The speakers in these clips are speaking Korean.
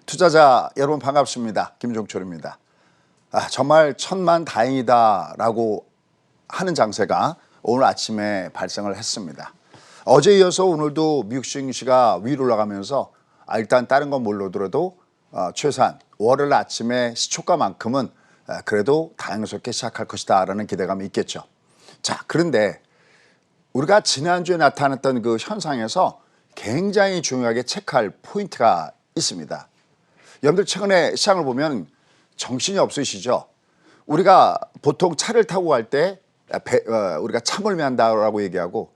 투자자 여러분 반갑습니다. 김종철입니다. 정말 천만다행이다라고 하는 장세가 오늘 아침에 발생을 했습니다. 어제 이어서 오늘도 미국 증시가 위로 올라가면서 일단 다른 건 몰라도 최소한 월요일 아침에 시초가만큼은 그래도 다행스럽게 시작할 것이다 라는 기대감이 있겠죠. 자, 그런데 우리가 지난주에 나타났던 그 현상에서 굉장히 중요하게 체크할 포인트가 있습니다. 여러분들 최근에 시장을 보면 정신이 없으시죠? 우리가 보통 차를 타고 갈 때 우리가 차 멀미한다라고 얘기하고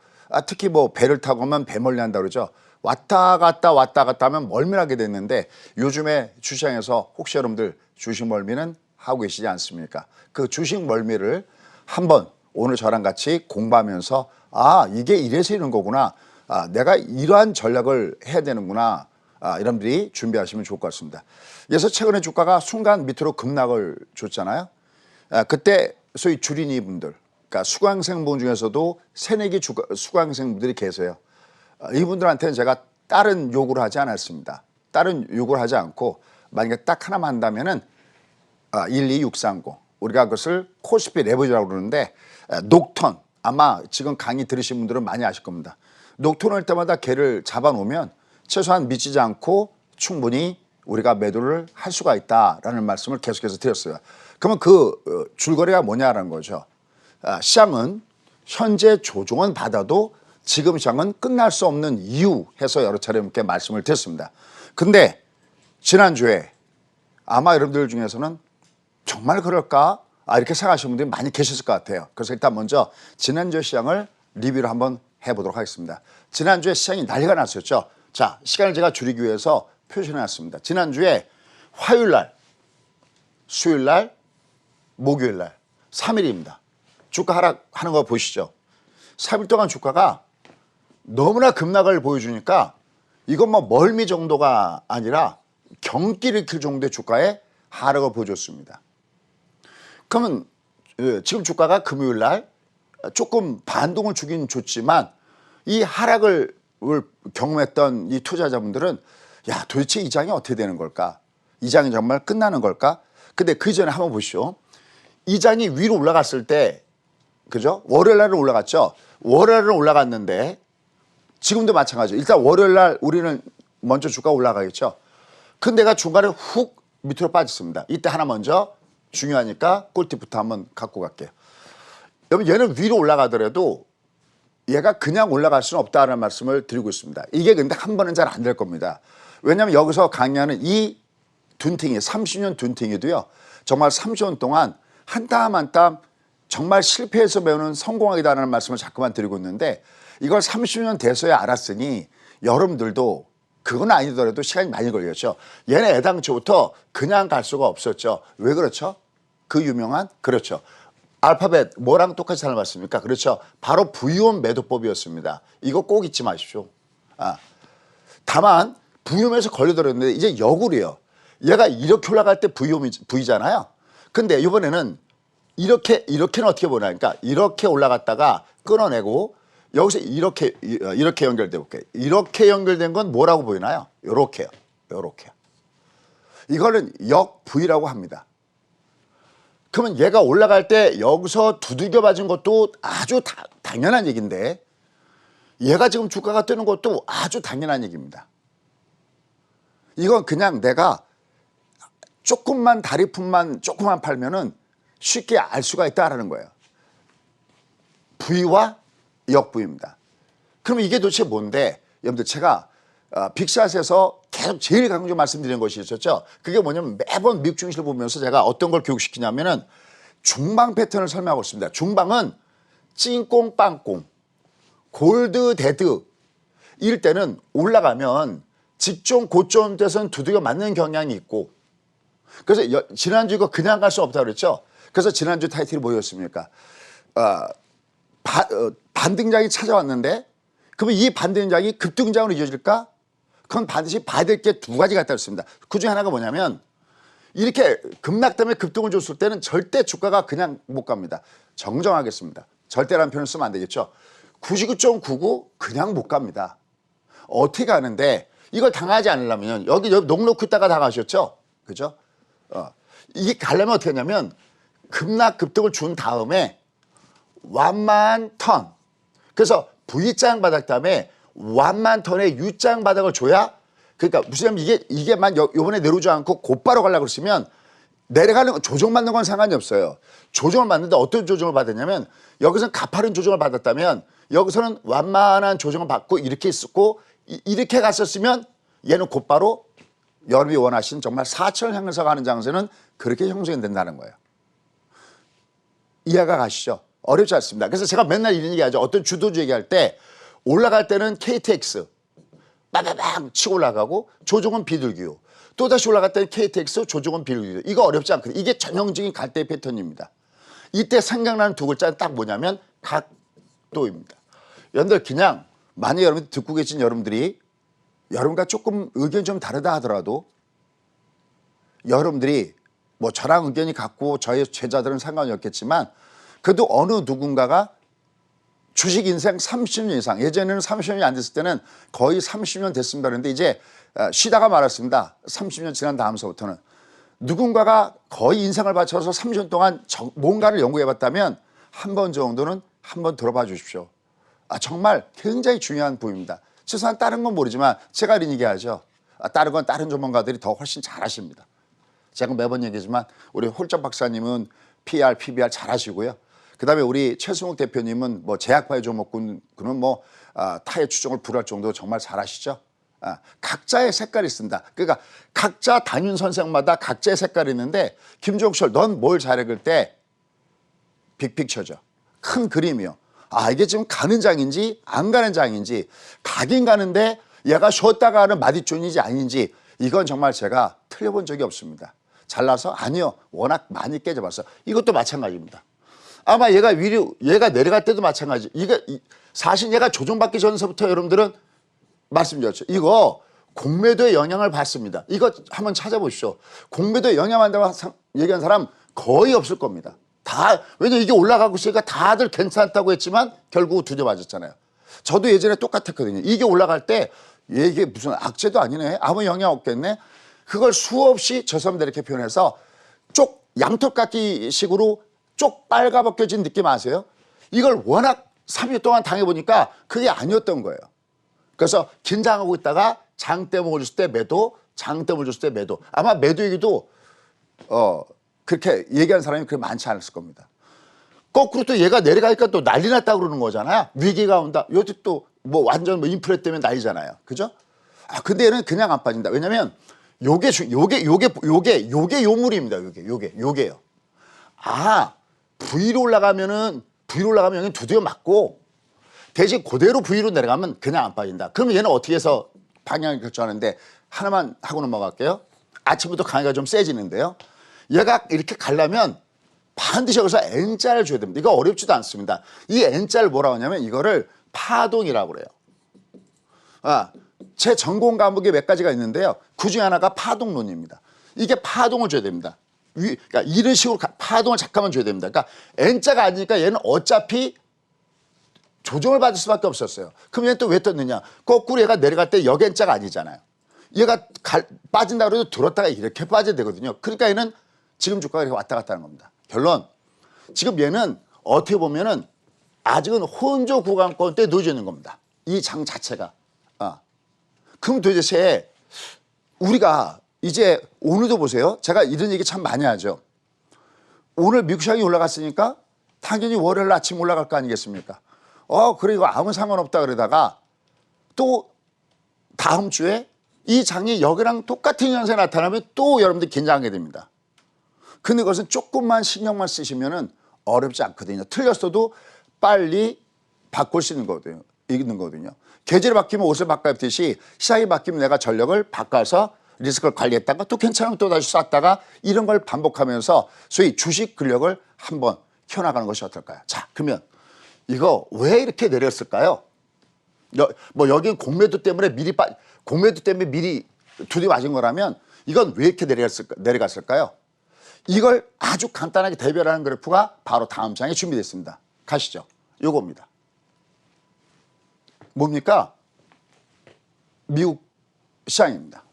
특히 뭐 배를 타고 가면 배 멀미한다 그러죠. 왔다 갔다 하면 멀미하게 됐는데 요즘에 주시장에서 혹시 여러분들 주식 멀미는 하고 계시지 않습니까? 그 주식 멀미를 한번 오늘 저랑 같이 공부하면서 이게 이래서 이런 거구나. 내가 이러한 전략을 해야 되는구나. 여러분들이 준비하시면 좋을 것 같습니다. 그래서 최근에 주가가 순간 밑으로 급락을 줬잖아요. 그때 소위 주린이 분들, 그러니까 수강생분 중에서도 새내기 수강생분들이 계세요. 이분들한테는 제가 다른 요구를 하지 않았습니다. 다른 요구를 하지 않고 만약에 딱 하나만 한다면은 12630 우리가 그것을 코스피 레버리지라고 그러는데 녹턴 아마 지금 강의 들으신 분들은 많이 아실 겁니다. 녹턴을 할 때마다 걔를 잡아놓으면 최소한 미치지 않고 충분히 우리가 매도를 할 수가 있다라는 말씀을 계속해서 드렸어요. 그러면 그 줄거리가 뭐냐라는 거죠. 시장은 현재 조정은 받아도 지금 시장은 끝날 수 없는 이유 해서 여러 차례 이렇게 말씀을 드렸습니다. 근데 지난주에 아마 여러분들 중에서는 정말 그럴까? 이렇게 생각하시는 분들이 많이 계셨을 것 같아요. 그래서 일단 먼저 지난주 시장을 리뷰를 한번 해보도록 하겠습니다. 지난주에 시장이 난리가 났었죠. 자, 시간을 제가 줄이기 위해서 표시해놨습니다. 지난주에 화요일날, 수요일날, 목요일날 3일입니다. 주가 하락하는 거 보시죠. 3일 동안 주가가 너무나 급락을 보여주니까 이건 뭐 멀미 정도가 아니라 경기를 일으킬 정도의 주가의 하락을 보여줬습니다. 그러면 지금 주가가 금요일날 조금 반동을 주긴 줬지만 이 하락을 경험했던 이 투자자분들은 도대체 이 장이 어떻게 되는 걸까? 이 장이 정말 끝나는 걸까? 근데 그 전에 한번 보시죠. 이 장이 위로 올라갔을 때 그죠? 월요일날은 올라갔죠. 월요일은 올라갔는데 지금도 마찬가지죠. 일단 월요일날 우리는 먼저 주가 올라가겠죠. 근데 내가 중간에 훅 밑으로 빠졌습니다. 이때 하나 먼저 중요하니까 꿀팁부터 한번 갖고 갈게요. 여러분 얘는 위로 올라가더라도 얘가 그냥 올라갈 수는 없다는 말씀을 드리고 있습니다. 이게 근데 한 번은 잘 안 될 겁니다. 왜냐하면 여기서 강의하는 이 둔팅이 30년 둔팅이도요. 정말 30년 동안 한 땀 한 땀 정말 실패해서 배우는 성공학이다라는 말씀을 자꾸만 드리고 있는데 이걸 30년 돼서야 알았으니 여러분들도 그건 아니더라도 시간이 많이 걸렸죠. 얘네 애당초부터 그냥 갈 수가 없었죠. 왜 그렇죠? 그 유명한 그렇죠. 알파벳 뭐랑 똑같이 닮았습니까? 그렇죠. 바로 부위험 매도법이었습니다. 이거 꼭 잊지 마십시오. 다만 부위험에서 걸려들었는데 이제 역으로요. 얘가 이렇게 올라갈 때 부위잖아요. 근데 이번에는 이렇게는 어떻게 보냐. 그러니까 이렇게 올라갔다가 끊어내고 여기서 이렇게 연결돼 볼게요. 이렇게 연결된 건 뭐라고 보이나요? 요렇게요. 이거는 역부위라고 합니다. 그러면 얘가 올라갈 때 여기서 두들겨 맞은 것도 아주 당연한 얘기인데 얘가 지금 주가가 뜨는 것도 아주 당연한 얘기입니다. 이건 그냥 내가 조금만 다리품만 조금만 팔면은 쉽게 알 수가 있다라는 거예요. 부위와 역부위입니다. 그럼 이게 도대체 뭔데? 여러분들 제가 빅샷에서 계속 제일 강조 말씀드리는 것이 있었죠. 그게 뭐냐면 매번 미국 증시를 보면서 제가 어떤 걸 교육시키냐면은 중방 패턴을 설명하고 있습니다. 중방은 찐꽁 빵꽁 골드 데드 이럴 때는 올라가면 직전 고점 때선 두들겨 맞는 경향이 있고 그래서 지난주 이거 그냥 갈 수 없다고 그랬죠. 그래서 지난주 타이틀이 뭐였습니까? 반등장이 찾아왔는데 그러면 이 반등장이 급등장으로 이어질까? 그건 반드시 봐야 될 게 두 가지가 있다고 했습니다. 그중에 하나가 뭐냐면 이렇게 급락 때문에 급등을 줬을 때는 절대 주가가 그냥 못 갑니다. 정정하겠습니다. 절대라는 표현을 쓰면 안 되겠죠. 99.99 그냥 못 갑니다. 어떻게 가는데 이걸 당하지 않으려면 여기 녹놓고 있다가 당하셨죠? 그죠? 이게 가려면 어떻게 하냐면 급락급등을 준 다음에 완만 턴. 그래서 V장 바닥 다음에 완만 턴의 U장 바닥을 줘야 그러니까 무슨 이게만 요번에 내려오지 않고 곧바로 가려고 그러시면 내려가는 조정받는 건 상관이 없어요. 조정을 받는데 어떤 조정을 받았냐면 여기서는 가파른 조정을 받았다면 여기서는 완만한 조정을 받고 이렇게 있었고 이렇게 갔었으면 얘는 곧바로 여러분이 원하신 정말 사천을 향해서 가는 장세는 그렇게 형성이 된다는 거예요. 이해가 가시죠? 어렵지 않습니다. 그래서 제가 맨날 이런 얘기하죠. 어떤 주도주 얘기할 때 올라갈 때는 KTX 빠바방 치고 올라가고 조정은 비둘기요. 또다시 올라갈 때는 KTX 조정은 비둘기요. 이거 어렵지 않거든요. 이게 전형적인 갈대 패턴입니다. 이때 생각나는 두 글자는 딱 뭐냐면 각도입니다. 여러분들 그냥 만약 여러분 듣고 계신 여러분들이 여러분과 조금 의견이 좀 다르다 하더라도 여러분들이 뭐 저랑 의견이 같고 저의 제자들은 상관이 없겠지만 그래도 어느 누군가가 주식 인생 30년 이상 예전에는 30년이 안 됐을 때는 거의 30년 됐습니다. 그런데 이제 쉬다가 말았습니다. 30년 지난 다음서부터는 누군가가 거의 인생을 바쳐서 30년 동안 뭔가를 연구해 봤다면 한 번 정도는 한번 들어봐 주십시오. 정말 굉장히 중요한 부분입니다. 최소한 다른 건 모르지만 제가 이런 얘기하죠. 다른 건 다른 전문가들이 더 훨씬 잘하십니다. 제가 매번 얘기하지만 우리 홀짝 박사님은 PR, PBR 잘하시고요. 그다음에 우리 최승욱 대표님은 뭐 제약바이오 종목군은 뭐 타의 추종을 불할 정도로 정말 잘하시죠. 각자의 색깔이 있습니다. 그러니까 각자 담임 선생마다 각자의 색깔이 있는데 김종철 넌 뭘 잘해 그럴 때 빅픽처죠. 큰 그림이요. 이게 지금 가는 장인지 안 가는 장인지 가긴 가는데 얘가 쉬었다가 하는 마디존인지 아닌지 이건 정말 제가 틀려본 적이 없습니다. 잘나서 아니요. 워낙 많이 깨져봤어. 이것도 마찬가지입니다. 아마 얘가 내려갈 때도 마찬가지. 사실 얘가 조정받기 전서부터 여러분들은 말씀드렸죠. 이거 공매도에 영향을 받습니다. 이거 한번 찾아보십시오. 공매도에 영향받는다고 얘기한 사람 거의 없을 겁니다. 왜냐면 이게 올라가고 있으니까 다들 괜찮다고 했지만 결국 두대 맞았잖아요. 저도 예전에 똑같았거든요. 이게 올라갈 때 이게 무슨 악재도 아니네. 아무 영향 없겠네. 그걸 수없이 저 사람들 이렇게 표현해서 양털깎이 식으로 쪽 빨가벗겨진 느낌 아세요? 이걸 워낙 3일 동안 당해보니까 그게 아니었던 거예요. 그래서 긴장하고 있다가 장대목을 줬을 때 매도, 장대목을 줬을 때 매도. 아마 매도 얘기도 그렇게 얘기하는 사람이 그렇게 많지 않았을 겁니다. 거꾸로 또 얘가 내려가니까 또 난리 났다고 그러는 거잖아요. 위기가 온다. 요즘 또 뭐 완전 뭐 인플레 때문에 난리잖아요. 그죠? 근데 얘는 그냥 안 빠진다. 왜냐면 요게 요물입니다. 요게요. V로 올라가면 여기 두드려 맞고 대신 그대로 V로 내려가면 그냥 안 빠진다. 그러면 얘는 어떻게 해서 방향을 결정하는데 하나만 하고 넘어갈게요. 아침부터 강의가 좀 세지는데요. 얘가 이렇게 가려면 반드시 여기서 N자를 줘야 됩니다. 이거 어렵지도 않습니다. 이 N자를 뭐라고 하냐면 이거를 파동이라고 그래요. 제 전공 과목이 몇 가지가 있는데요. 그중에 하나가 파동론입니다. 이게 파동을 줘야 됩니다. 그러니까 이런 식으로 파동을 잠깐만 줘야 됩니다. 그러니까 N자가 아니니까 얘는 어차피 조정을 받을 수밖에 없었어요. 그럼 얘는 또 왜 떴느냐. 거꾸로 얘가 내려갈 때 역N자가 아니잖아요. 얘가 빠진다고 해도 들었다가 이렇게 빠져야 되거든요. 그러니까 얘는 지금 주가가 이렇게 왔다 갔다 하는 겁니다. 결론 지금 얘는 어떻게 보면은 아직은 혼조 구간권 때 놓여져 있는 겁니다. 이 장 자체가. 그럼 도대체 우리가 이제 오늘도 보세요. 제가 이런 얘기 참 많이 하죠. 오늘 미국 시장이 올라갔으니까 당연히 월요일 아침 올라갈 거 아니겠습니까? 그리고 아무 상관없다 그러다가 또 다음 주에 이 장이 여기랑 똑같은 현상이 나타나면 또 여러분들 긴장하게 됩니다. 근데 그것은 조금만 신경만 쓰시면은 어렵지 않거든요. 틀렸어도 빨리 바꿀 수 있는 거거든요. 계절이 바뀌면 옷을 바꿔입듯이 시장이 바뀌면 내가 전력을 바꿔서 리스크를 관리했다가 또 괜찮으면 또 다시 쐈다가 이런 걸 반복하면서 소위 주식 근력을 한번 키워나가는 것이 어떨까요? 자, 그러면 이거 왜 이렇게 내렸을까요? 여기는 공매도 때문에 미리 두대 맞은 거라면 이건 왜 이렇게 내려갔을까요? 이걸 아주 간단하게 대별하는 그래프가 바로 다음 장에 준비됐습니다. 가시죠. 요겁니다. 뭡니까? 미국 시장입니다.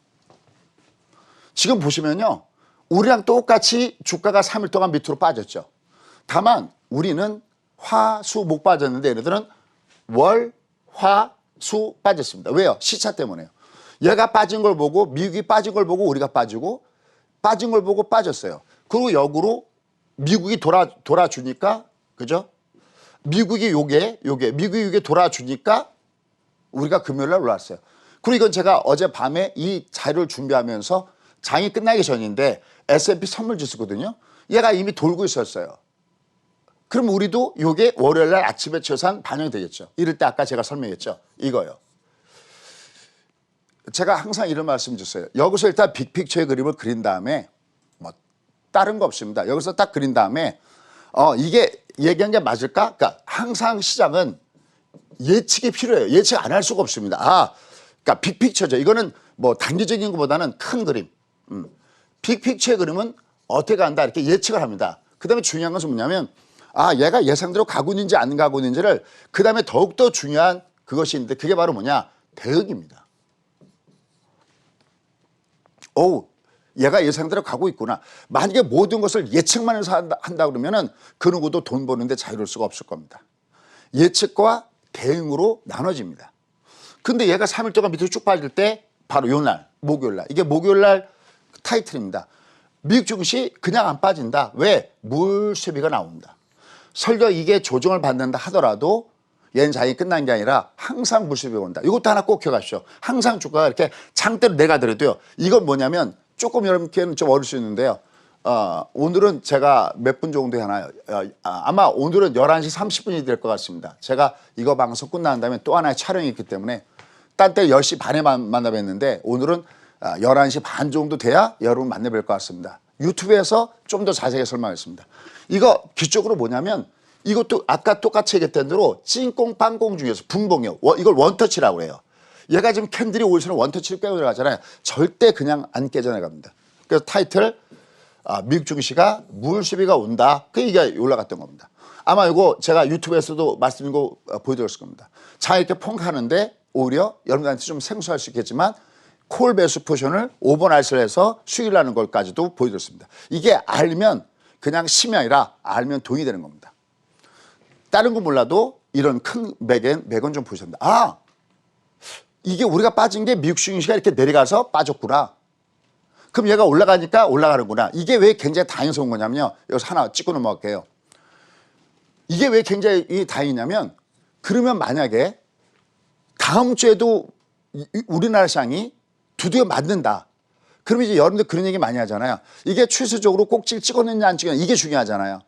지금 보시면요. 우리랑 똑같이 주가가 3일 동안 밑으로 빠졌죠. 다만 우리는 화, 수, 목 빠졌는데 얘네들은 월, 화, 수 빠졌습니다. 왜요? 시차 때문에요. 얘가 빠진 걸 보고 미국이 빠진 걸 보고 우리가 빠지고 빠진 걸 보고 빠졌어요. 그리고 역으로 미국이 돌아주니까 그죠? 미국이 미국이 돌아주니까 우리가 금요일 날 올랐어요. 그리고 이건 제가 어젯밤에 이 자료를 준비하면서 장이 끝나기 전인데 S&P 선물지수거든요. 얘가 이미 돌고 있었어요. 그럼 우리도 이게 월요일 날 아침에 최소한 반영이 되겠죠. 이럴 때 아까 제가 설명했죠. 이거요. 제가 항상 이런 말씀 주세요. 여기서 일단 빅픽처의 그림을 그린 다음에 뭐 다른 거 없습니다. 여기서 딱 그린 다음에 이게 얘기한 게 맞을까? 그러니까 항상 시장은 예측이 필요해요. 예측 안 할 수가 없습니다. 그러니까 빅픽처죠. 이거는 뭐 단기적인 것보다는 큰 그림. 빅픽처의 그림은 어떻게 간다 이렇게 예측을 합니다. 그 다음에 중요한 것은 뭐냐면 얘가 예상대로 가고 있는지 안 가고 있는지를 그 다음에 더욱더 중요한 그것이 있는데 그게 바로 뭐냐? 대응입니다. 얘가 예상대로 가고 있구나. 만약에 모든 것을 예측만 해서 한다 그러면은 그 누구도 돈 버는데 자유로울 수가 없을 겁니다. 예측과 대응으로 나눠집니다. 근데 얘가 3일 동안 밑으로 쭉 빠질 때 바로 요날, 목요일날. 이게 목요일날 타이틀입니다. 미국 증시 그냥 안 빠진다. 왜? 물수비가 나온다. 설령 이게 조정을 받는다 하더라도 얘는 장이 끝난 게 아니라 항상 물수비가 온다. 이것도 하나 꼭 기억하십시오. 항상 주가가 이렇게 장대로 내가더라도요. 이건 뭐냐면 조금 여러분께는 좀 어릴 수 있는데요. 오늘은 제가 몇 분 정도에 하나요? 아마 오늘은 11시 30분이 될 것 같습니다. 제가 이거 방송 끝난 다음에 또 하나의 촬영이 있기 때문에 딴 때 10시 반에 만나 뵀는데 오늘은 11시 반 정도 돼야 여러분 만나 뵐 것 같습니다. 유튜브에서 좀 더 자세하게 설명하겠습니다. 이거 기적으로 뭐냐면 이것도 아까 똑같이 얘기했던 대로 찐꽁 빵꽁 중에서 분봉이요. 이걸 원터치라고 해요. 얘가 지금 캔들이 오일수록 원터치를 깨고 들어가잖아요. 절대 그냥 안 깨져나갑니다. 그래서 타이틀 미국 증시가 물수비가 온다. 그 얘기가 올라갔던 겁니다. 아마 이거 제가 유튜브에서도 말씀드린 거 보여드렸을 겁니다. 자 이렇게 퐁하는데 오히려 여러분들한테 좀 생소할 수 있겠지만 콜 배수 포션을 5번 알스를 해서 수익을 하는 걸까지도 보여드렸습니다. 이게 알면 그냥 심이 아니라 알면 돈이 되는 겁니다. 다른 거 몰라도 이런 큰 맥은 좀 보셔야 됩니다. 이게 우리가 빠진 게 미국 증시가 이렇게 내려가서 빠졌구나. 그럼 얘가 올라가니까 올라가는구나. 이게 왜 굉장히 다행스러운 거냐면요. 여기서 하나 찍고 넘어갈게요. 이게 왜 굉장히 다행이냐면 그러면 만약에 다음 주에도 우리나라 시장이 두드겨 맞는다. 그러면 이제 여러분들 그런 얘기 많이 하잖아요. 이게 추세적으로 꼭지를 찍었느냐 안 찍었느냐 이게 중요하잖아요.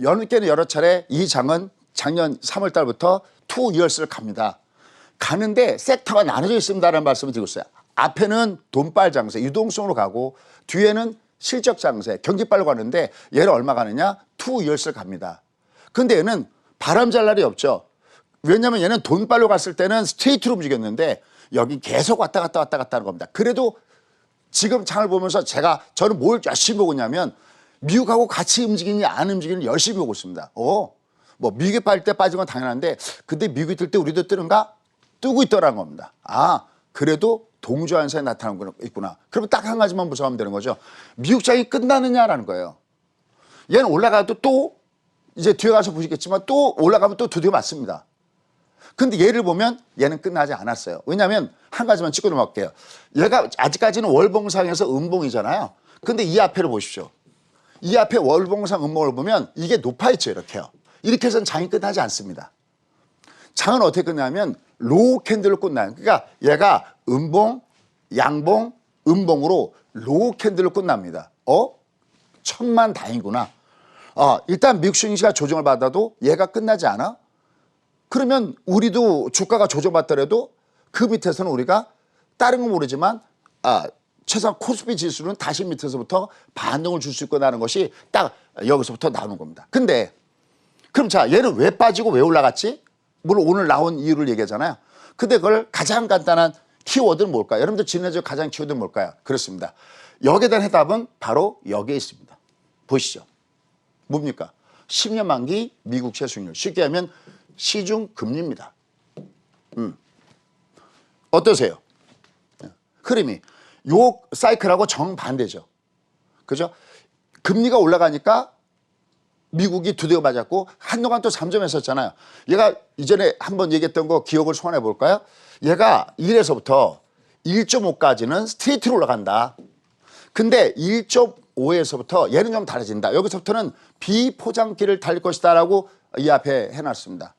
여러분께는 여러 차례 이 장은 작년 3월 달부터 2 years를 갑니다. 가는데 섹터가 나눠져 있습니다라는 말씀을 드리고 있어요. 앞에는 돈빨 장세, 유동성으로 가고 뒤에는 실적 장세, 경기빨로 가는데 얘는 얼마 가느냐? 2 years를 갑니다. 근데 얘는 바람 잘 날이 없죠. 왜냐하면 얘는 돈빨로 갔을 때는 스트레이트로 움직였는데 여기 계속 왔다 갔다 하는 겁니다. 그래도 지금 장을 보면서 저는 뭘 열심히 보고 있냐면 미국하고 같이 움직이니 안 움직이니 열심히 보고 있습니다. 뭐 미국이 빠질 때 빠진 건 당연한데 근데 미국이 뜰 때 우리도 뜨는가? 뜨고 있더라는 겁니다. 그래도 동조한사에 나타나는 거 있구나. 그러면 딱 한 가지만 무서워하면 되는 거죠. 미국 장이 끝나느냐라는 거예요. 얘는 올라가도 또 이제 뒤에 가서 보시겠지만 또 올라가면 또 드디어 맞습니다. 근데 얘를 보면 얘는 끝나지 않았어요. 왜냐하면 한 가지만 찍고 넘어갈게요. 얘가 아직까지는 월봉상에서 음봉이잖아요. 근데 이 앞에를 보십시오. 이 앞에 월봉상 음봉을 보면 이게 높아있죠. 이렇게요. 이렇게 해서는 장이 끝나지 않습니다. 장은 어떻게 끝나면 로우 캔들로 끝나요. 그러니까 얘가 음봉, 양봉, 음봉으로 로우 캔들로 끝납니다. 천만 다행이구나. 일단 미국 증시가 조정을 받아도 얘가 끝나지 않아? 그러면 우리도 주가가 조정받더라도 그 밑에서는 우리가 다른 건 모르지만 최소한 코스피 지수는 다시 밑에서부터 반등을 줄 수 있고 나는 것이 딱 여기서부터 나오는 겁니다. 근데 그럼 자 얘는 왜 빠지고 왜 올라갔지? 물론 오늘 나온 이유를 얘기하잖아요. 근데 그걸 가장 간단한 키워드는 뭘까요? 여러분들 지난주에 가장 키워드는 뭘까요? 그렇습니다. 여기에 대한 해답은 바로 여기에 있습니다. 보시죠. 뭡니까? 10년 만기 미국채 수익률. 쉽게 하면 시중 금리입니다. 어떠세요? 흐름이. 요 사이클하고 정반대죠. 그죠? 금리가 올라가니까 미국이 두대어 맞았고 한동안 또 잠잠했었잖아요. 얘가 이전에 한번 얘기했던 거 기억을 소환해 볼까요? 얘가 1에서부터 1.5까지는 스트레이트로 올라간다. 근데 1.5에서부터 얘는 좀 달라진다. 여기서부터는 비포장기를 달릴 것이다 라고 이 앞에 해놨습니다.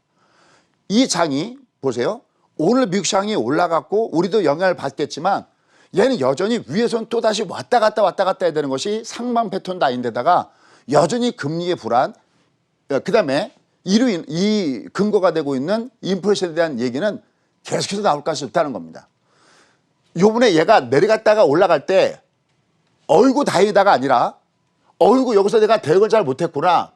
이 장이 보세요. 오늘 미국 시장이 올라갔고 우리도 영향을 받겠지만 얘는 여전히 위에서는 또다시 왔다 갔다 해야 되는 것이 상방 패턴도 아닌데다가 여전히 금리의 불안, 그 다음에 이 근거가 되고 있는 인플레이션에 대한 얘기는 계속해서 나올 가능성이 있다는 겁니다. 요번에 얘가 내려갔다가 올라갈 때 어이구 다행이다가 아니라 어이구 여기서 내가 대응을 잘 못했구나.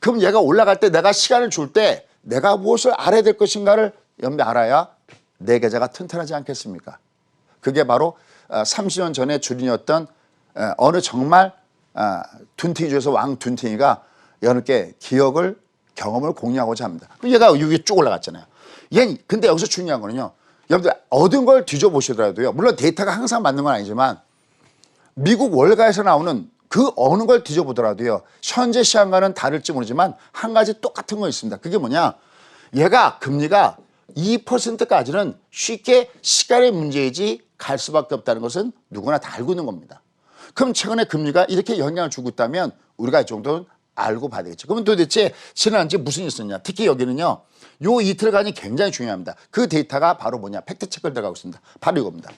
그럼 얘가 올라갈 때 내가 시간을 줄 때 내가 무엇을 알아야 될 것인가를 연배 알아야 내 계좌가 튼튼하지 않겠습니까? 그게 바로 30년 전에 주린이었던 어느 정말 둔탱이 중에서 왕 둔탱이가 여러분께 기억을 경험을 공유하고자 합니다. 얘가 여기 쭉 올라갔잖아요. 얘 근데 여기서 중요한 거는요. 여러분들 얻은 걸 뒤져보시더라도요. 물론 데이터가 항상 맞는 건 아니지만 미국 월가에서 나오는 그 어느 걸 뒤져보더라도요. 현재 시장과는 다를지 모르지만 한 가지 똑같은 거 있습니다. 그게 뭐냐. 얘가 금리가 2%까지는 쉽게 시간의 문제이지 갈 수밖에 없다는 것은 누구나 다 알고 있는 겁니다. 그럼 최근에 금리가 이렇게 영향을 주고 있다면 우리가 이 정도는 알고 봐야 되겠죠. 그러면 도대체 지난주에 무슨 일이 있었냐. 특히 여기는요. 요 이틀간이 굉장히 중요합니다. 그 데이터가 바로 뭐냐. 팩트체크를 들어가고 있습니다. 바로 이겁니다.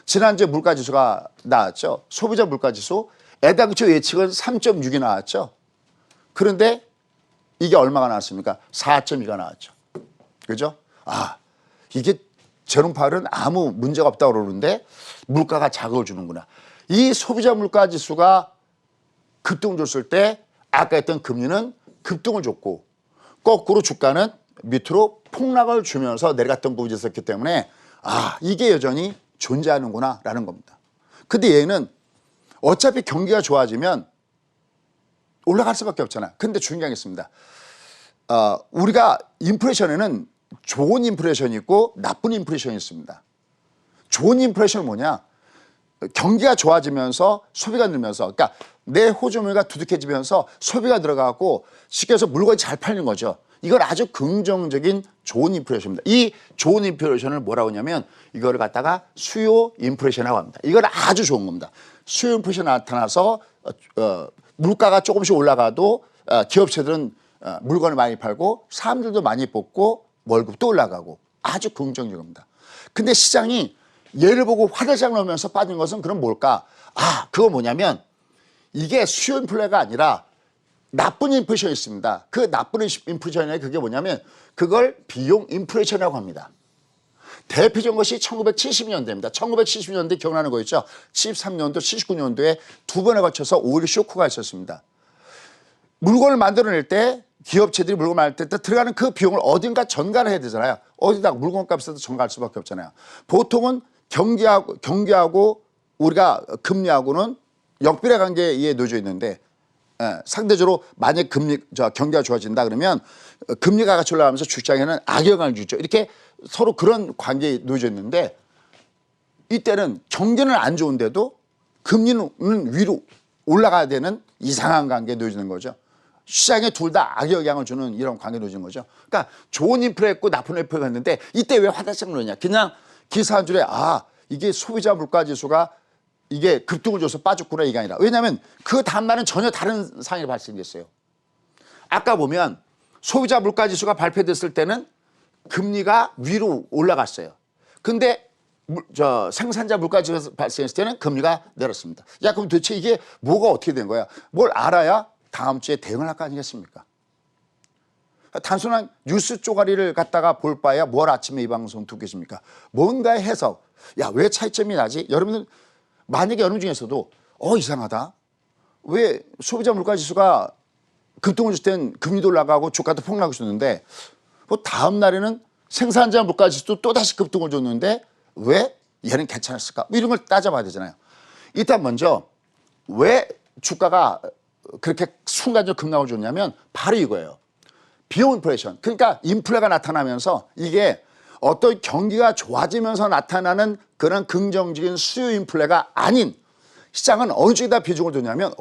지난주에 물가지수가 나왔죠. 소비자 물가지수. 애당초 예측은 3.6이 나왔죠. 그런데 이게 얼마가 나왔습니까? 4.2가 나왔죠. 그죠? 이게 제롬 파월은 아무 문제가 없다고 그러는데 물가가 자극을 주는구나. 이 소비자 물가 지수가 급등을 줬을 때 아까 했던 금리는 급등을 줬고 거꾸로 주가는 밑으로 폭락을 주면서 내려갔던 부분이 있었기 때문에 이게 여전히 존재하는구나 라는 겁니다. 근데 얘는 어차피 경기가 좋아지면 올라갈 수밖에 없잖아요. 근데 중요한 게 있습니다. 우리가 인플레이션에는 좋은 인플레이션이 있고 나쁜 인플레이션이 있습니다. 좋은 인플레이션은 뭐냐? 경기가 좋아지면서 소비가 늘면서 그러니까 내 호주머니가 두둑해지면서 소비가 들어가고 쉽게 해서 물건이 잘 팔리는 거죠. 이걸 아주 긍정적인 좋은 인플레이션입니다. 이 좋은 인플레이션을 뭐라고 하냐면 이거를 갖다가 수요 인플레이션이라고 합니다. 이걸 아주 좋은 겁니다. 수요 인플레이션이 나타나서 물가가 조금씩 올라가도 기업체들은 물건을 많이 팔고 사람들도 많이 뽑고 월급도 올라가고 아주 긍정적입니다. 근데 시장이 얘를 보고 화들짝 놀면서 빠진 것은 그럼 뭘까? 그거 뭐냐면 이게 수요 인플레가 아니라 나쁜 인플레이션이 있습니다. 그 나쁜 인플레이션이 그게 뭐냐면 그걸 비용 인플레이션이라고 합니다. 대표적인 것이 1970년대입니다. 1970년대 기억나는 거 있죠? 73년도, 79년도에 두 번에 걸쳐서 오일 쇼크가 있었습니다. 물건을 만들어낼 때 기업체들이 물건을 만들 때 들어가는 그 비용을 어딘가 전가를 해야 되잖아요. 어디다 물건값에도 전가할 수밖에 없잖아요. 보통은 경기하고 우리가 금리하고는 역비례 관계에 놓여져 있는데 상대적으로 만약 경기가 좋아진다 그러면 금리가 같이 올라가면서 주식장에는 악영향을 주죠. 이렇게 서로 그런 관계에 놓여져 있는데 이때는 경기는 안 좋은데도 금리는 위로 올라가야 되는 이상한 관계에 놓여져 있는 거죠. 시장에 둘 다 악영향을 주는 이런 관계에 놓여진 거죠. 그러니까 좋은 인플레 있고 나쁜 인플레가 있는데 이때 왜 화들짝 놀냐. 그냥 기사 한 줄에 이게 소비자 물가지수가 이게 급등을 줘서 빠졌구나 이게 아니라 왜냐하면 그 다음날은 전혀 다른 상황이 발생됐어요. 아까 보면 소비자 물가지수가 발표됐을 때는 금리가 위로 올라갔어요. 근데 생산자 물가지수가 발생했을 때는 금리가 내렸습니다. 그럼 도대체 이게 뭐가 어떻게 된 거야? 뭘 알아야 다음 주에 대응을 할 거 아니겠습니까? 단순한 뉴스 쪼가리를 갖다가 볼 바에야 뭘 아침에 이 방송 듣고 계십니까? 뭔가의 해석. 왜 차이점이 나지? 여러분들 만약에 여러분 중에서도 이상하다. 왜 소비자 물가지수가 급등을 줄 땐 금리도 올라가고 주가도 폭락을 줬는데 다음 날에는 생산자 물가지수도 또다시 급등을 줬는데 왜 얘는 괜찮았을까? 이런 걸 따져봐야 되잖아요. 일단 먼저 왜 주가가 그렇게 순간적으로 급락을 줬냐면 바로 이거예요. 비용 인플레이션. 그러니까 인플레가 나타나면서 이게 어떤 경기가 좋아지면서 나타나는 그런 긍정적인 수요 인플레가 아닌 시장은 어느 쪽에다 비중을 두냐면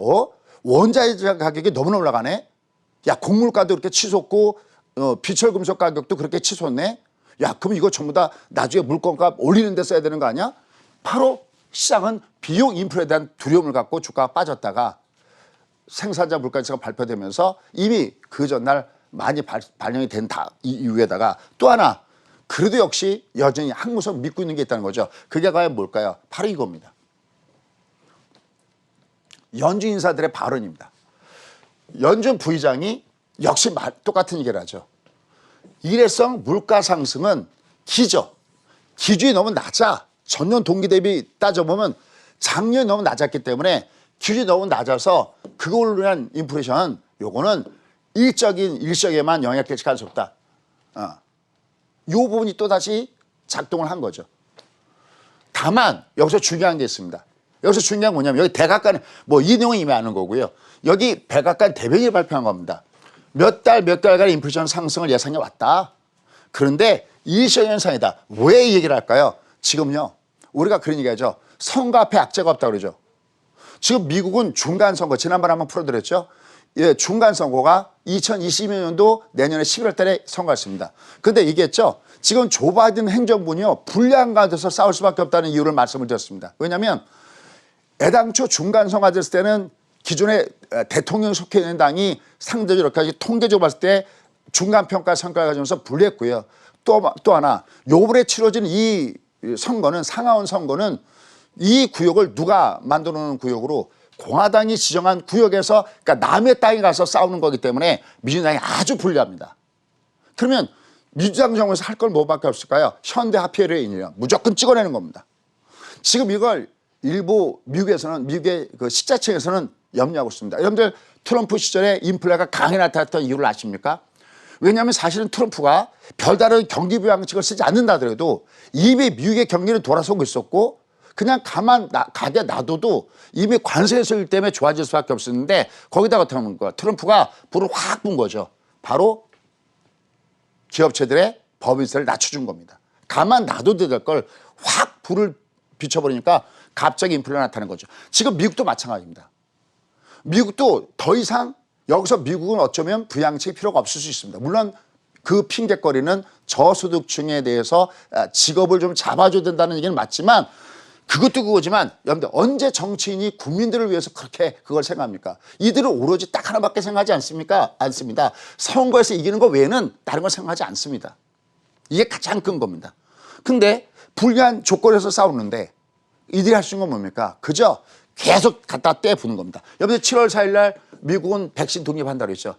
원자재 가격이 너무나 올라가네. 야, 곡물가도 이렇게 치솟고 비철금속 가격도 그렇게 치솟네. 야, 그럼 이거 전부 다 나중에 물건값 올리는 데 써야 되는 거 아니야? 바로 시장은 비용 인플레에 대한 두려움을 갖고 주가가 빠졌다가 생산자 물가지수가 발표되면서 이미 그 전날 많이 반영이 된 이유에다가 또 하나 그래도 역시 여전히 항무석 믿고 있는 게 있다는 거죠. 그게 과연 뭘까요? 바로 이겁니다. 연준 인사들의 발언입니다. 연준 부의장이 역시 똑같은 얘기를 하죠. 일회성 물가 상승은 기준이 너무 낮아. 전년 동기 대비 따져보면 작년이 너무 낮았기 때문에 기준이 너무 낮아서 그걸로 인한 인플레이션 요거는 일시적에만 영향을 끼칠 수 없다. 요 부분이 또다시 작동을 한 거죠. 다만 여기서 중요한 게 있습니다. 여기서 중요한 게 뭐냐면 여기 백악관 이 내용은 이미 아는 거고요. 여기 백악관 대변인이 발표한 겁니다. 몇 달간 인플레이션 상승을 예상해 왔다. 그런데 일시적 현상이다. 왜 이 얘기를 할까요? 지금요. 우리가 그런 얘기하죠. 선거 앞에 악재가 없다고 그러죠. 지금 미국은 중간선거 지난번에 한번 풀어드렸죠. 예, 중간선거가 2022년도 내년에 11월 달에 선거였습니다. 그런데 얘기했죠. 지금 조 바이든 행정부는요. 불리한 가운데서 싸울 수밖에 없다는 이유를 말씀을 드렸습니다. 왜냐하면 애당초 중간선거 됐을 때는 기존의 대통령 속해 있는 당이 상대적으로 통계적으로 봤을 때 중간평가 성과를 가지면서 불리했고요. 또 하나 요번에 치러진 이 선거는 상하원 선거는 이 구역을 누가 만들어 놓은 구역으로 공화당이 지정한 구역에서 그러니까 남의 땅에 가서 싸우는 거기 때문에 민주당이 아주 불리합니다. 그러면 민주당 정부에서 할 건 뭐밖에 없을까요? 현대 화폐를 인해서 무조건 찍어내는 겁니다. 지금 이걸 일부 미국의 그 식자층에서는 염려하고 있습니다. 여러분들 트럼프 시절에 인플레가 강하게 나타났던 이유를 아십니까? 왜냐하면 사실은 트럼프가 별다른 경기 부양책을 쓰지 않는다 하더라도 이미 미국의 경기는 돌아서고 있었고 그냥 가게 놔둬도 이미 관세 소일 때문에 좋아질 수밖에 없었는데 거기다가 어떻게 하는 거야? 트럼프가 불을 확 분 거죠. 바로 기업체들의 법인세를 낮춰준 겁니다. 가만 놔둬도 될 걸 확 불을 비춰버리니까 갑자기 인플레가 나타나는 거죠. 지금 미국도 마찬가지입니다. 미국도 더 이상 여기서 미국은 어쩌면 부양책이 필요가 없을 수 있습니다. 물론 그 핑계거리는 저소득층에 대해서 직업을 좀 잡아줘야 된다는 얘기는 맞지만 그것도 그거지만 여러분들 언제 정치인이 국민들을 위해서 그렇게 그걸 생각합니까? 이들은 오로지 딱 하나밖에 생각하지 않습니까? 않습니다. 선거에서 이기는 거 외에는 다른 걸 생각하지 않습니다. 이게 가장 큰 겁니다. 근데 불리한 조건에서 싸우는데 이들이 할 수 있는 건 뭡니까? 그저 계속 갖다 떼부는 겁니다. 여러분들 7월 4일 날 미국은 백신 독립한다고 했죠.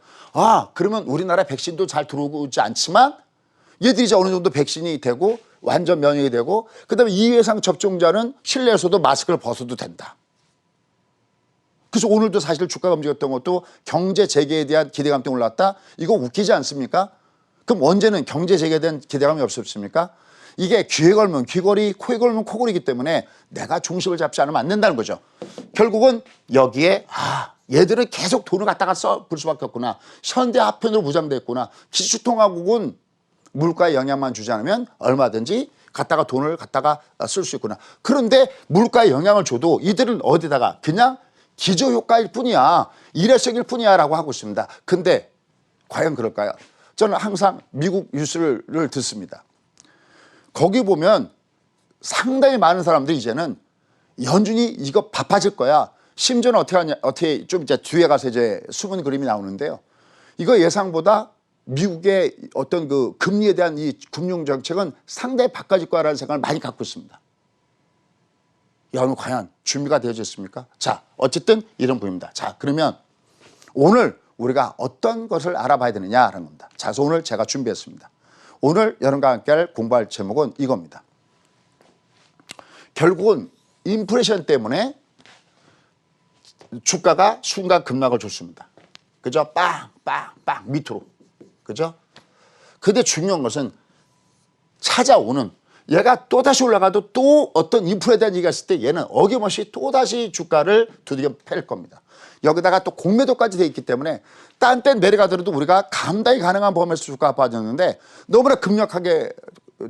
그러면 우리나라 백신도 잘 들어오지 않지만 얘들이 이제 어느 정도 백신이 되고 완전 면역이 되고 그다음에 2회 이상 접종자는 실내에서도 마스크를 벗어도 된다. 그래서 오늘도 사실 주가가 움직였던 것도 경제 재개에 대한 기대감 때문에 올랐다. 이거 웃기지 않습니까? 그럼 언제는 경제 재개에 대한 기대감이 없었습니까? 이게 귀에 걸면 귀걸이, 코에 걸면 코걸이기 때문에 내가 중심을 잡지 않으면 안 된다는 거죠. 결국은 여기에 얘들은 계속 돈을 갖다가 써볼 수밖에 없구나. 현대화폐로 무장됐구나. 기축통화국은 물가에 영향만 주지 않으면 얼마든지 돈을 갖다가 쓸 수 있구나. 그런데 물가에 영향을 줘도 이들은 어디다가 그냥 기저효과일 뿐이야. 일회성일 뿐이야 라고 하고 있습니다. 근데 과연 그럴까요? 저는 항상 미국 뉴스를 듣습니다. 거기 보면 상당히 많은 사람들이 이제는 연준이 이거 바빠질 거야. 심지어는 어떻게 좀 이제 뒤에 가서 이제 숨은 그림이 나오는데요. 이거 예상보다 미국의 어떤 그 금리에 대한 이 금융 정책은 상당히 바꿔질 거라는 생각을 많이 갖고 있습니다. 여러분 과연 준비가 되어졌습니까? 자, 어쨌든 이런 부분입니다. 자, 그러면 오늘 우리가 어떤 것을 알아봐야 되느냐라는 겁니다. 자, 그래서 오늘 제가 준비했습니다. 오늘 여러분과 함께 공부할 제목은 이겁니다. 결국은 인플레이션 때문에 주가가 순간 급락을 줬습니다. 그죠? 빵 밑으로. 그죠? 근데 중요한 것은 찾아오는 얘가 또다시 올라가도 또 어떤 인플레에 대한 얘기가 있을 때 얘는 어김없이 또다시 주가를 두들겨 팰 겁니다. 여기다가 또 공매도까지 돼 있기 때문에 딴 때 내려가더라도 우리가 감당이 가능한 범위에서 주가가 빠졌는데 너무나 급격하게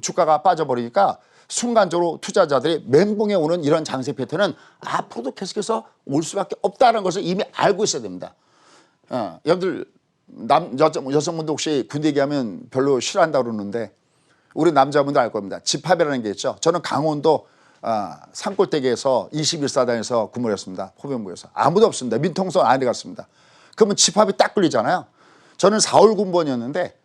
주가가 빠져버리니까 순간적으로 투자자들이 멘붕에 오는 이런 장세 패턴은 앞으로도 계속해서 올 수밖에 없다는 것을 이미 알고 있어야 됩니다. 여러분들 여성분들 혹시 군대 얘기하면 별로 싫어한다고 그러는데 우리 남자분들 알 겁니다. 집합이라는 게 있죠. 저는 강원도 산골대기에서 21사단에서 근무를 했습니다. 포병부에서. 아무도 없습니다. 민통선 안에 갔습니다. 그러면 집합이 딱 걸리잖아요. 저는 4월 군번이었는데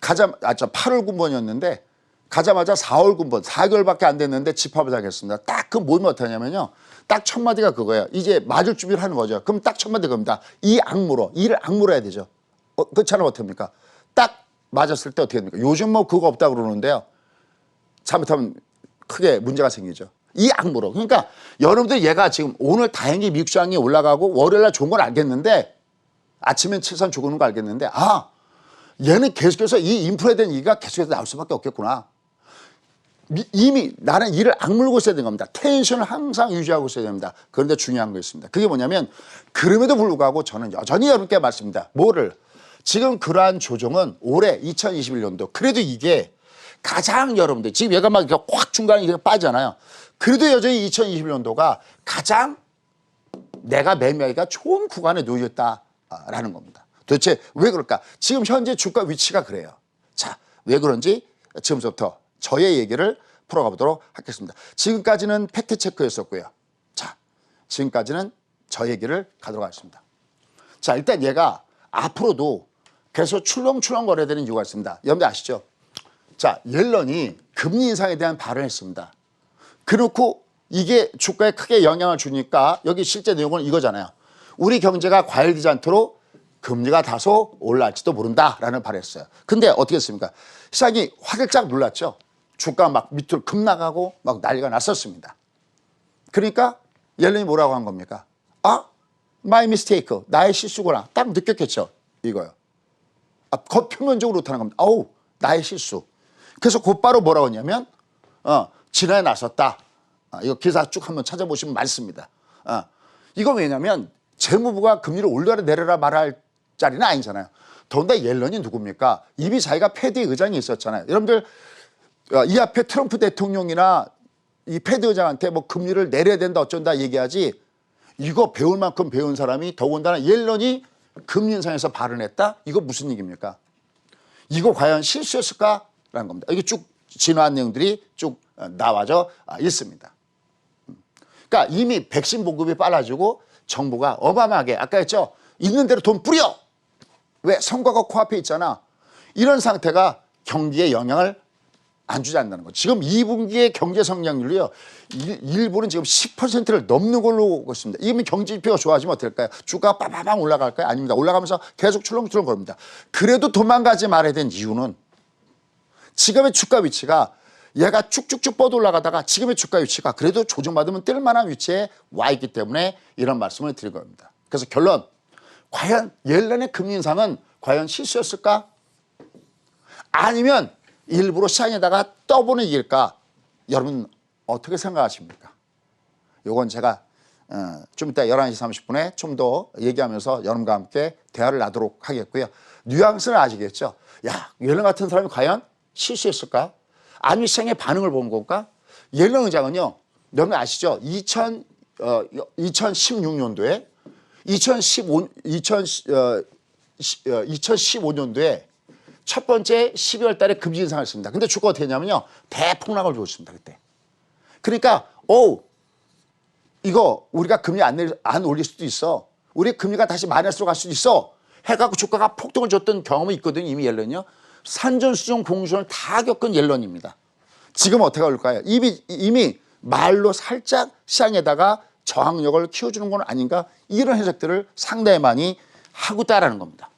8월 군번이었는데 가자마자 4월 군번 4개월밖에 안 됐는데 집합을 하겠습니다. 딱 그 모임이 어떻게 하냐면요. 딱 첫 마디가 그거예요. 이제 맞을 준비를 하는 거죠. 그럼 딱 첫 마디가 겁니다. 이를 악물어야 되죠. 그렇잖아요. 어떻게 합니까? 딱 맞았을 때 어떻게 됩니까? 요즘 뭐 그거 없다고 그러는데요. 잘못하면 크게 문제가 생기죠. 이 악물어. 그러니까 여러분들 얘가 지금 오늘 다행히 미국 시장이 올라가고 월요일날 좋은 걸 알겠는데 아침엔 최소한 죽는 거 알겠는데 얘는 계속해서 이 인플레에 대한 얘기가 계속해서 나올 수밖에 없겠구나. 이미 나는 이를 악물고 있어야 되는 겁니다. 텐션을 항상 유지하고 있어야 됩니다. 그런데 중요한 거 있습니다. 그게 뭐냐면 그럼에도 불구하고 저는 여전히 여러분께 말씀입니다. 지금 그러한 조정은 올해 2021년도 그래도 이게 가장 여러분들 지금 얘가 막 확 중간에 이렇게 빠지잖아요. 그래도 여전히 2021년도가 가장 내가 매매하기가 좋은 구간에 놓여 있다라는 겁니다. 도대체 왜 그럴까? 지금 현재 주가 위치가 그래요. 자, 왜 그런지 지금부터 저의 얘기를 풀어가 보도록 하겠습니다. 지금까지는 팩트체크였었고요. 자, 지금까지는 저 얘기를 가도록 하겠습니다. 자, 일단 얘가 앞으로도 계속 출렁출렁 거려야 되는 이유가 있습니다. 여러분들 아시죠? 자, 옐런이 금리 인상에 대한 발언을 했습니다. 그렇고 이게 주가에 크게 영향을 주니까 여기 실제 내용은 이거잖아요. 우리 경제가 과열되지 않도록 금리가 다소 올라갈지도 모른다라는 발언을 했어요. 근데 어떻게 했습니까? 시장이 화들짝 놀랐죠. 주가 막 밑으로 급락하고 막 난리가 났었습니다. 그러니까 옐런이 뭐라고 한 겁니까? my mistake. 나의 실수구나. 딱 느꼈겠죠. 이거요. 겉표면적으로 나타난 겁니다. 나의 실수. 그래서 곧바로 뭐라고 했냐면 진화에 나섰다. 이거 기사 쭉 한번 찾아보시면 많습니다. 이거 왜냐면 재무부가 금리를 올려라 내려라 말할 자리는 아니잖아요. 더군다나 옐런이 누굽니까? 이미 자기가 패드 의장이 있었잖아요. 여러분들 이 앞에 트럼프 대통령이나 이 패드 의장한테 뭐 금리를 내려야 된다 어쩐다 얘기하지 이거 배울 만큼 배운 사람이 더군다나 옐런이 금리 인상에서 발언했다? 이거 무슨 얘기입니까? 이거 과연 실수였을까라는 겁니다. 이게 쭉 진화한 내용들이 쭉 나와져 있습니다. 그러니까 이미 백신 보급이 빨라지고 정부가 어마어마하게 아까 했죠. 있는 대로 돈 뿌려. 왜? 선거가 코앞에 있잖아. 이런 상태가 경기에 영향을 안 주지 않는다는 거죠. 지금 2분기의 경제 성장률이요. 일부는 지금 10%를 넘는 걸로 오고 있습니다. 이미 경제 지표가 좋아지면 어떨까요? 주가가 빠바방 올라갈까요? 아닙니다. 올라가면서 계속 출렁출렁 거립니다. 그래도 도망가지 말아야 된 이유는 지금의 주가 위치가 얘가 쭉쭉쭉 뻗어 올라가다가 지금의 주가 위치가 그래도 조정받으면 뜰 만한 위치에 와 있기 때문에 이런 말씀을 드린 겁니다. 그래서 결론, 과연 옐런의 금리 인상은 과연 실수였을까? 아니면 일부러 시장에다가 떠보는 일일까? 여러분 어떻게 생각하십니까? 요건 제가 좀 이따 11시 30분에 좀 더 얘기하면서 여러분과 함께 대화를 나도록 하겠고요. 뉘앙스는 아시겠죠? 옐런 같은 사람이 과연 실수했을까? 아니면 시장의 반응을 본 걸까? 옐런 의장은요. 여러분 아시죠? 2016년도에 2015년도에 첫 번째 12월 달에 금리 인상을 했습니다. 근데 주가가 어떻게 했냐면요. 대폭락을 줬습니다. 그때. 그러니까 이거 우리가 금리 안 올릴 수도 있어. 우리 금리가 다시 마이너스로 갈 수도 있어. 해갖고 주가가 폭등을 줬던 경험이 있거든요. 이미 옐런이요. 산전수전 공수전을 다 겪은 옐런입니다. 지금 어떻게 올까요? 이미 말로 살짝 시장에다가 저항력을 키워주는 건 아닌가? 이런 해석들을 상당히 많이 하고 있다라는 겁니다.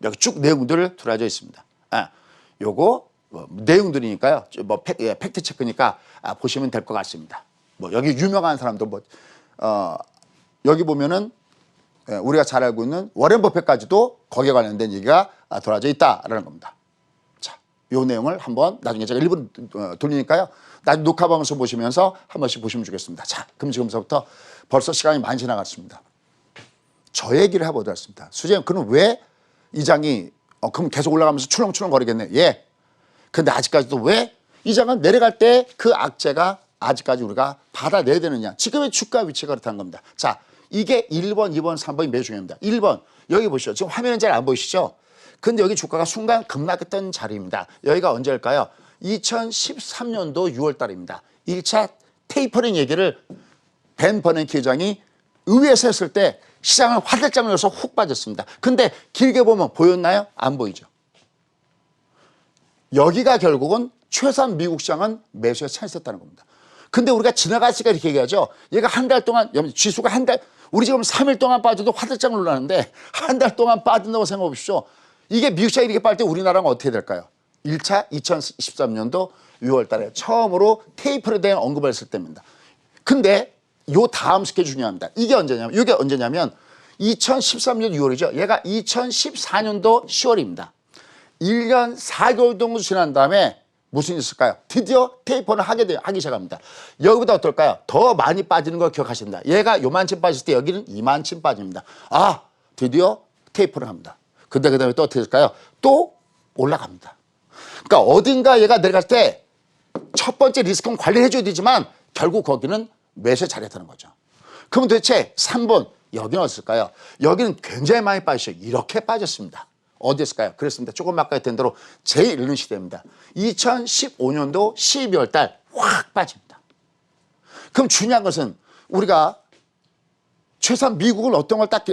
여기 쭉 내용들을 들어져 있습니다. 요거 내용들이니까요. 팩트 체크니까 보시면 될 것 같습니다. 여기 유명한 사람도 여기 보면은 우리가 잘 알고 있는 워렌 버핏까지도 거기에 관련된 얘기가 들어져 있다라는 겁니다. 자, 요 내용을 한번 나중에 제가 1분 돌리니까요. 나중에 녹화방에서 보시면서 한 번씩 보시면 좋겠습니다. 자, 그럼 지금부터 벌써 시간이 많이 지나갔습니다. 저 얘기를 해보도록 하겠습니다. 수재형, 그럼 왜 이장이 그럼 계속 올라가면서 출렁출렁 거리겠네. 근데 아직까지도 왜 이 장은 내려갈 때 그 악재가 아직까지 우리가 받아내야 되느냐. 지금의 주가 위치가 그렇다는 겁니다. 자, 이게 1번, 2번, 3번이 매우 중요합니다. 1번, 여기 보시죠. 지금 화면은 잘 안 보이시죠? 근데 여기 주가가 순간 급락했던 자리입니다. 여기가 언제일까요? 2013년도 6월 달입니다. 1차 테이퍼링 얘기를 벤 버냉키 회장이 의회에서 했을 때 시장을 화들짝 놀라서 훅 빠졌습니다. 근데 길게 보면 보였나요? 안 보이죠. 여기가 결국은 최소한 미국 시장은 매수에 찬스했다는 겁니다. 근데 우리가 지나갔으니까 이렇게 얘기하죠. 얘가 한 달 동안, 지수가 한 달, 우리 지금 3일 동안 빠져도 화들짝 놀라는데 한 달 동안 빠진다고 생각해 보십시오. 이게 미국 시장이 이렇게 빠질 때 우리나라는 어떻게 될까요? 1차 2023년도 6월 달에 처음으로 테이퍼에 대한 언급을 했을 때입니다. 근데 요 다음 스케줄이 중요합니다. 이게 언제냐면 2013년 6월이죠. 얘가 2014년도 10월입니다. 1년 4개월 정도 지난 다음에 무슨 일이 있을까요? 드디어 테이퍼는 하기 시작합니다. 여기보다 어떨까요? 더 많이 빠지는 걸 기억하신다. 얘가 요만큼 빠질 때 여기는 이만큼 빠집니다. 아, 드디어 테이퍼를 합니다. 근데 그 다음에 또 어떻게 될까요? 또 올라갑니다. 그러니까 어딘가 얘가 내려갈 때 첫 번째 리스크는 관리를 해줘야 되지만 결국 거기는 매수에 잘했다는 거죠. 그럼 도대체 3번 여기는 어땠을까요? 여기는 굉장히 많이 빠지죠. 이렇게 빠졌습니다. 어디였을까요? 그랬습니다. 조금 아까 했던 대로 제일 이른 시대입니다. 2015년도 12월 달 확 빠집니다. 그럼 중요한 것은 우리가 최소한 미국은 어떤 걸 딱,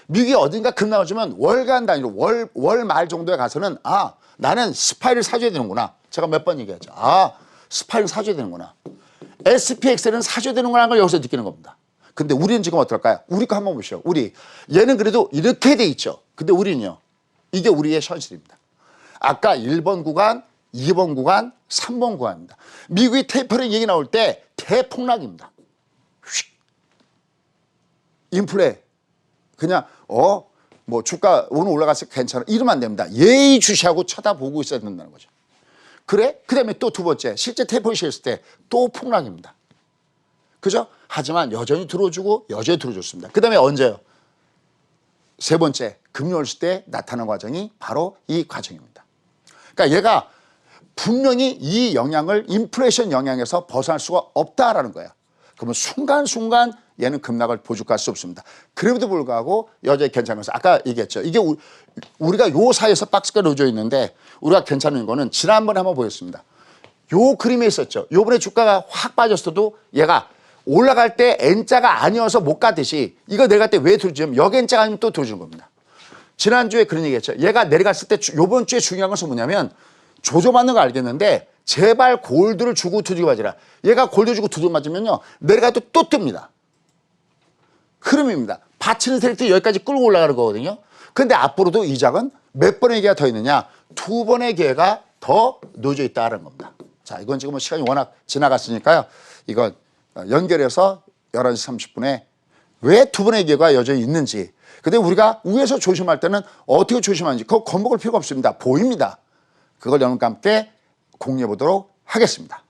미국이 어딘가 급락하면 월간 단위로 월 말 정도에 가서는 나는 스파이를 사줘야 되는구나. 제가 몇 번 얘기하죠. 스파이를 사줘야 되는구나. SPX는 사줘야 되는구나 하는 걸 여기서 느끼는 겁니다. 근데 우리는 지금 어떨까요? 우리 거 한번 보시죠. 얘는 그래도 이렇게 돼 있죠. 근데 우리는요. 이게 우리의 현실입니다. 아까 1번 구간, 2번 구간, 3번 구간입니다. 미국이 테이퍼링 얘기 나올 때 대폭락입니다. 인플레 그냥 주가 오늘 올라갔으니까 괜찮아 이러면 안 됩니다. 예의주시하고 쳐다보고 있어야 된다는 거죠. 그래? 그 다음에 또 두 번째 실제 테이퍼링 시했을 때 또 폭락입니다. 그죠? 하지만 여전히 들어주고 여전히 들어줬습니다. 그 다음에 언제요? 세 번째 금리 올릴 때 나타나는 과정이 바로 이 과정입니다. 그러니까 얘가 분명히 이 영향을 인플레이션 영향에서 벗어날 수가 없다라는 거예요. 그러면 순간순간 얘는 급락을 보여줄 수 없습니다. 그럼에도 불구하고 여전히 괜찮으면서 아까 얘기했죠. 이게 우리가 요 사이에서 박스가 놓여져 있는데 우리가 괜찮은 거는 지난번에 한번 보였습니다. 요 그림에 있었죠. 요번에 주가가 확 빠졌어도 얘가 올라갈 때 N자가 아니어서 못 가듯이 이거 내려갈 때 왜 들어주면 여기 N자가 아니면 또 들어주는 겁니다. 지난주에 그런 얘기 했죠. 얘가 내려갔을 때 요번 주에 중요한 것은 뭐냐면 조조받는 거 알겠는데 제발 골드를 주고 두들겨 맞으라. 얘가 골드 주고 두들겨 맞으면요. 내려가도 또 뜹니다. 흐름입니다. 받치는 세력 때 여기까지 끌고 올라가는 거거든요. 근데 앞으로도 이 장은 몇 번의 기회가 더 있느냐. 2번의 기회가 더 놓여져 있다는 겁니다. 자, 이건 지금 시간이 워낙 지나갔으니까요. 이건 연결해서 11시 30분에 왜 2번의 기회가 여전히 있는지. 근데 우리가 위에서 조심할 때는 어떻게 조심하는지 그거 겁먹을 필요가 없습니다. 보입니다. 그걸 여러분과 함께 공유해 보도록 하겠습니다.